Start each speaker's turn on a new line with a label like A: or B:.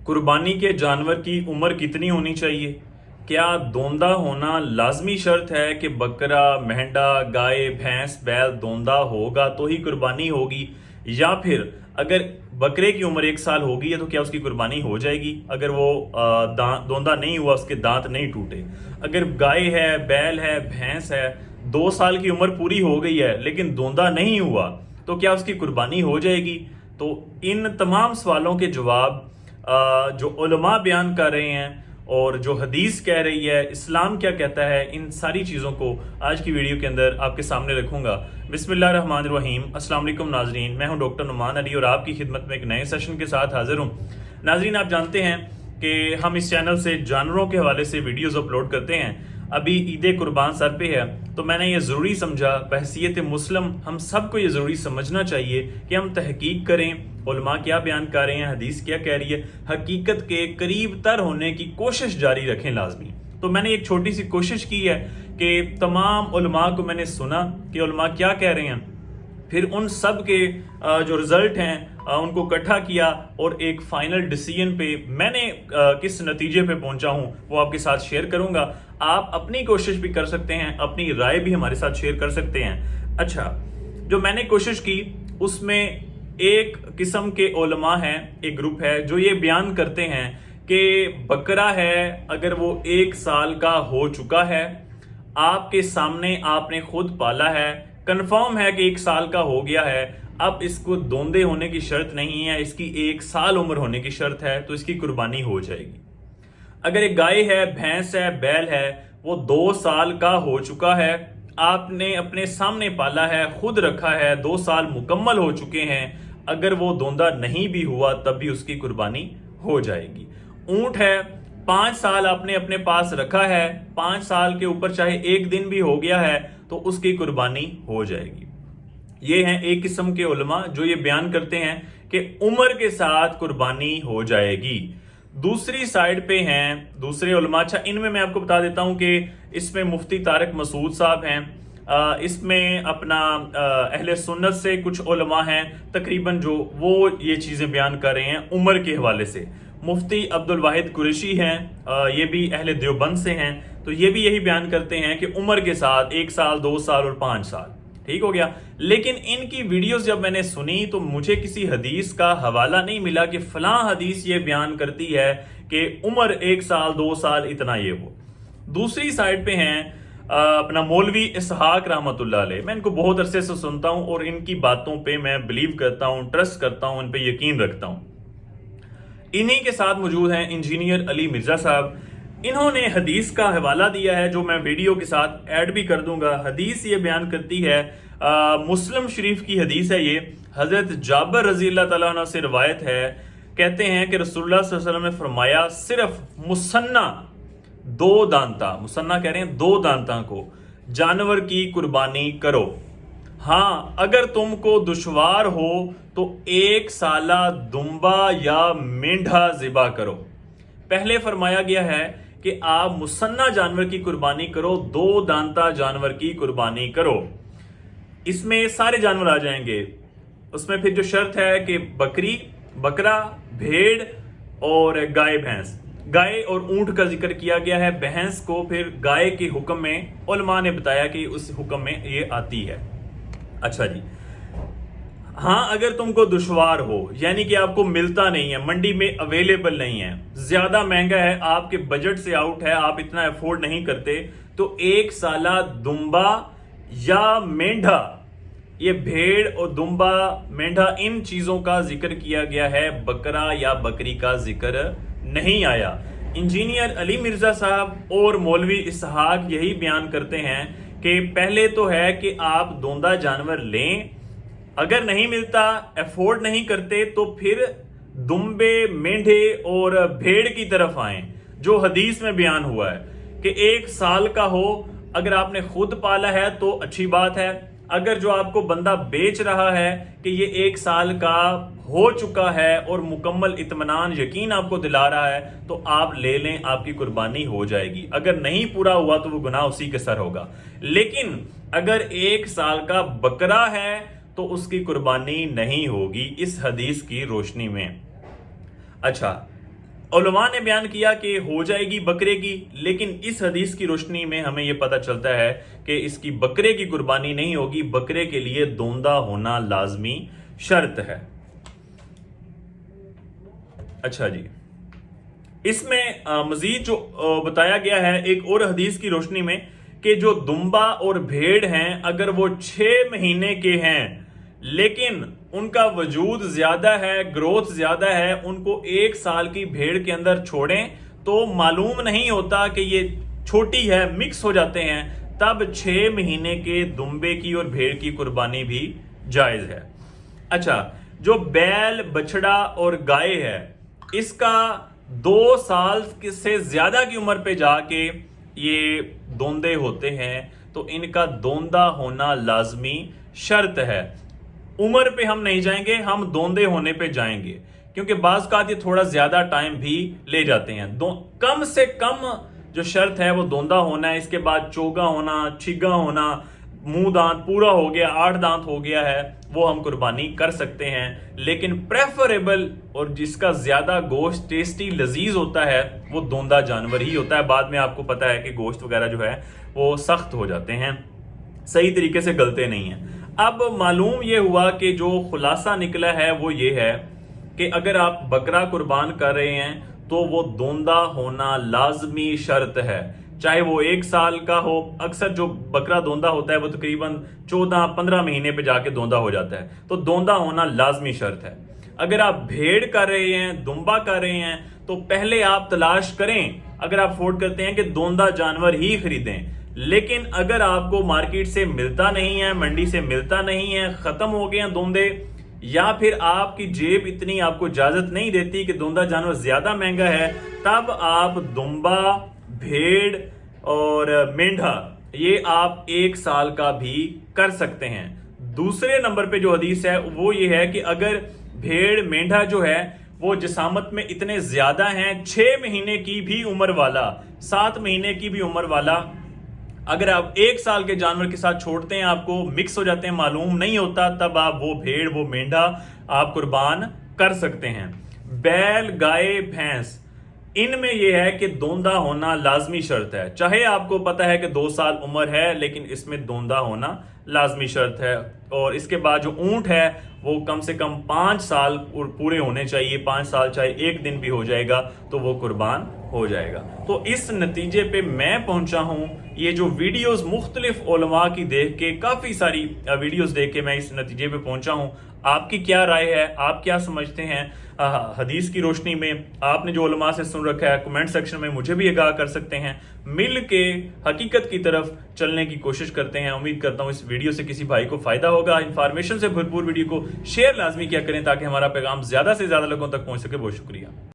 A: कुर्बानी के जानवर की उम्र कितनी होनी चाहिए? क्या दोंदा होना लाजमी शर्त है कि बकरा, मेंढा, गाय, भैंस, बैल दोंदा होगा तो ही कुर्बानी होगी, या फिर अगर बकरे की उम्र 1 साल होगी है तो क्या उसकी कुर्बानी हो जाएगी अगर वो दोंदा नहीं हुआ, उसके दांत नहीं टूटे? अगर गाय है, बैल है, भैंस है, 2 साल की उम्र पूरी हो गई है लेकिन दोंदा नहीं हुआ तो क्या उसकी कुर्बानी हो जाएगी? तो इन तमाम सवालों के जवाब जो उलमा बयान कर रहे हैं और जो हदीस कह रही है, इस्लाम क्या कहता है, इन सारी चीज़ों को आज की वीडियो के अंदर आपके सामने रखूंगा। बिस्मिल्लाहिर्रहमानिर्रहीम। अस्सलाम वालेकुम नाजरीन, मैं हूं डॉक्टर नुमान अली और आपकी खिदमत में एक नए सेशन के साथ हाजिर हूं। नाजरीन, आप जानते हैं कि हम इस चैनल से जानवरों के हवाले से वीडियोस अपलोड करते हैं। अभी ईद कुर्बान सर पे है तो मैंने ये ज़रूरी समझा, बहसीयत मुस्लिम हम सबको ये ज़रूरी समझना चाहिए कि हम तहकीक करें, उलमा क्या बयान कर रहे हैं, हदीस क्या कह रही है, हकीकत के करीब तर होने की कोशिश जारी रखें लाजमी। तो मैंने एक छोटी सी कोशिश की है कि तमाम उलमा को मैंने सुना कि उलमा क्या कह रहे हैं, फिर उन सब के जो रिजल्ट हैं उनको इकट्ठा किया और एक फाइनल डिसीजन पे मैंने किस नतीजे पे पहुंचा हूं वो आपके साथ शेयर करूंगा। आप अपनी कोशिश भी कर सकते हैं, अपनी राय भी हमारे साथ शेयर कर सकते हैं। अच्छा, जो मैंने कोशिश की उसमें एक किस्म के उलमा हैं, एक ग्रुप है जो ये बयान करते हैं कि बकरा है अगर वो 1 साल का हो चुका है, आपके सामने आपने खुद पाला है, कंफर्म है कि 1 साल का हो गया है, अब इसको दोंदे होने की शर्त नहीं है, इसकी 1 साल उम्र होने की शर्त है, तो इसकी कुर्बानी हो जाएगी। अगर एक गाय है, भैंस है, बैल है, वो 2 साल का हो चुका है, आपने अपने सामने पाला है, खुद रखा है, 2 साल मुकम्मल हो चुके हैं, अगर वो दोंदा नहीं भी हुआ तब भी उसकी कुर्बानी हो जाएगी। ऊंट है, 5 साल आपने अपने पास रखा है, 5 साल के ऊपर चाहे एक दिन भी हो गया है तो उसकी कुर्बानी हो जाएगी। ये हैं एक किस्म के उलमा जो ये बयान करते हैं कि उम्र के साथ कुर्बानी हो जाएगी। दूसरी साइड पे हैं दूसरे उलमा। अच्छा, इनमें मैं आपको बता देता हूं कि इसमें मुफ्ती तारिक मसूद साहब हैं, इसमें अपना अहले सुन्नत से कुछ उलमा हैं तकरीबन जो वो ये चीज़ें बयान कर रहे हैं उम्र के हवाले से। मुफ्ती अब्दुल वाहिद कुरैशी हैं, ये भी अहले देवबंद से हैं, तो ये भी यही बयान करते हैं कि उम्र के साथ 1 साल, 2 साल और 5 साल। ठीक हो गया। लेकिन इनकी वीडियोस जब मैंने सुनी तो मुझे किसी हदीस का हवाला नहीं मिला कि फलां हदीस ये बयान करती है कि उम्र 1 साल, 2 साल इतना ये वो। दूसरी साइड पे हैं अपना मौलवी इसहाक रहमतुल्लाह अलैह। मैं इनको बहुत अरसे से सुनता हूं और इनकी बातों पे मैं बिलीव करता हूं, ट्रस्ट करता हूं, इन पे यकीन रखता हूं। इन्हीं के साथ मौजूद हैं इंजीनियर अली मिर्जा साहब। इन्होंने हदीस का हवाला दिया है जो मैं वीडियो के साथ ऐड भी कर दूंगा। हदीस ये बयान करती है, मुस्लिम शरीफ की हदीस है ये, हजरत जाबर रजी अल्लाह तआला अन्हु से रिवायत है, कहते हैं कि रसूलुल्लाह सल्लल्लाहु अलैहि वसल्लम ने फरमाया, सिर्फ मुसन्ना 2 दांता, मुसन्ना कह रहे हैं 2 दांता को जानवर की कुर्बानी करो। हाँ, अगर तुमको दुश्वार हो तो 1 साला दुम्बा या मेंढा ज़िबा करो। पहले फरमाया गया है कि आप मुसन्ना जानवर की कुर्बानी करो, 2 दांता जानवर की कुर्बानी करो। इसमें सारे जानवर आ जाएंगे। उसमें फिर जो शर्त है कि बकरी, बकरा, भेड़ और गाय, भैंस। गाय और ऊंट का जिक्र किया गया है, भैंस को फिर गाय के हुक्म में उलमा ने बताया कि उस हुक्म में ये आती है। अच्छा जी, हाँ, अगर तुमको दुश्वार हो यानी कि आपको मिलता नहीं है, मंडी में अवेलेबल नहीं है, ज्यादा महंगा है, आपके बजट से आउट है, आप इतना अफोर्ड नहीं करते, तो 1 साला दुम्बा या मेंढा, ये भेड़ और दुम्बा, मेंढा, इन चीजों का जिक्र किया गया है, बकरा या बकरी का जिक्र नहीं आया। इंजीनियर अली मिर्जा साहब और मौलवी इसहाक यही बयान करते हैं कि पहले तो है कि आप दोंदा जानवर लें, अगर नहीं मिलता, अफोर्ड नहीं करते, तो फिर दुम्बे, मेंढे और भेड़ की तरफ आएं जो हदीस में बयान हुआ है कि 1 साल का हो। अगर आपने खुद पाला है तो अच्छी बात है, अगर जो आपको बंदा बेच रहा है कि ये 1 साल का हो चुका है और मुकम्मल इत्मीनान, यकीन आपको दिला रहा है, तो आप ले लें, आपकी कुर्बानी हो जाएगी। अगर नहीं पूरा हुआ तो वो गुनाह उसी के सर होगा। लेकिन अगर 1 साल का बकरा है तो उसकी कुर्बानी नहीं होगी इस हदीस की रोशनी में। अच्छा, उलमा ने बयान किया कि हो जाएगी बकरे की, लेकिन इस हदीस की रोशनी में हमें यह पता चलता है कि इसकी बकरे की कुर्बानी नहीं होगी, बकरे के लिए दोंदा होना लाजमी शर्त है। अच्छा जी, इसमें मजीद जो बताया गया है एक और हदीस की रोशनी में कि जो दुम्बा और भेड़ हैं, अगर वो 6 महीने के हैं लेकिन उनका वजूद ज्यादा है, ग्रोथ ज्यादा है, उनको 1 साल की भेड़ के अंदर छोड़ें तो मालूम नहीं होता कि ये छोटी है, मिक्स हो जाते हैं, तब 6 महीने के दुम्बे की और भेड़ की कुर्बानी भी जायज है। अच्छा, जो बैल, बछड़ा और गाय है, इसका 2 साल से ज्यादा की उम्र पे जाके ये दोंदे होते हैं, तो इनका दोंदा होना लाजमी शर्त है। उम्र पे हम नहीं जाएंगे, हम दोंदे होने पे जाएंगे, क्योंकि बाज़ का ये थोड़ा ज्यादा टाइम भी ले जाते हैं। कम से कम जो शर्त है वो दोंदा होना है, इसके बाद चोगा होना, छिगा होना, मुंह दांत पूरा हो गया, 8 दांत हो गया है, वो हम कुर्बानी कर सकते हैं। लेकिन प्रेफरेबल और जिसका ज्यादा गोश्त टेस्टी लजीज होता है वो दोंदा जानवर ही होता है। बाद में आपको पता है कि गोश्त वगैरह जो है वो सख्त हो जाते हैं, सही तरीके से गलते नहीं हैं। अब मालूम ये हुआ कि जो खुलासा निकला है वो ये है कि अगर आप बकरा कुर्बान कर रहे हैं तो वो दोंदा होना लाजमी शर्त है, चाहे वो 1 साल का हो। अक्सर जो बकरा दोंदा होता है वो तकरीबन 14-15 महीने पे जाके दोंदा हो जाता है, तो दोंदा होना लाजमी शर्त है। अगर आप भेड़ कर रहे हैं, दुम्बा कर रहे हैं, तो पहले आप तलाश करें, अगर आप अफोर्ड करते हैं कि दोंदा जानवर ही खरीदें। लेकिन अगर आपको मार्केट से मिलता नहीं है, मंडी से मिलता नहीं है, खत्म हो गए हैं दोंदे, या फिर आपकी जेब इतनी आपको इजाजत नहीं देती कि दोंदा जानवर ज्यादा महंगा है, तब आप दुम्बा, भेड़ और मेंढा ये आप 1 साल का भी कर सकते हैं। दूसरे नंबर पे जो हदीस है वो ये है कि अगर भेड़, मेंढा जो है वो जिसामत में इतने ज्यादा हैं, 6 महीने की भी उम्र वाला, 7 महीने की भी उम्र वाला, अगर आप 1 साल के जानवर के साथ छोड़ते हैं, आपको मिक्स हो जाते हैं, मालूम नहीं होता, तब आप वो भेड़, वो मेंढा आप कुर्बान कर सकते हैं। बैल, गाय, भैंस, इनमें यह है कि दोंदा होना लाजमी शर्त है। चाहे आपको पता है कि 2 साल उम्र है, लेकिन इसमें दोंदा होना लाजमी शर्त है। और इसके बाद जो ऊंट है वो कम से कम 5 साल पूरे होने चाहिए, 5 साल चाहे 1 दिन भी हो जाएगा तो वो कुर्बान हो जाएगा। तो इस नतीजे पे मैं पहुंचा हूं। ये जो वीडियोस मुख्तलिफ उलमा की देख के, काफी सारी वीडियोस देख के मैं इस नतीजे पे पहुंचा हूं। आपकी क्या राय है, आप क्या समझते हैं हदीस की रोशनी में? आपने जो उलमा से सुन रखा है कमेंट सेक्शन में मुझे भी आगाह कर सकते हैं। मिल के हकीकत की तरफ चलने की कोशिश करते हैं। उम्मीद करता हूं इस वीडियो से किसी भाई को फायदा होगा। इंफॉर्मेशन से भरपूर वीडियो को शेयर लाजमी किया करें ताकि हमारा पैगाम ज्यादा से ज्यादा लोगों तक पहुंच सके। बहुत शुक्रिया।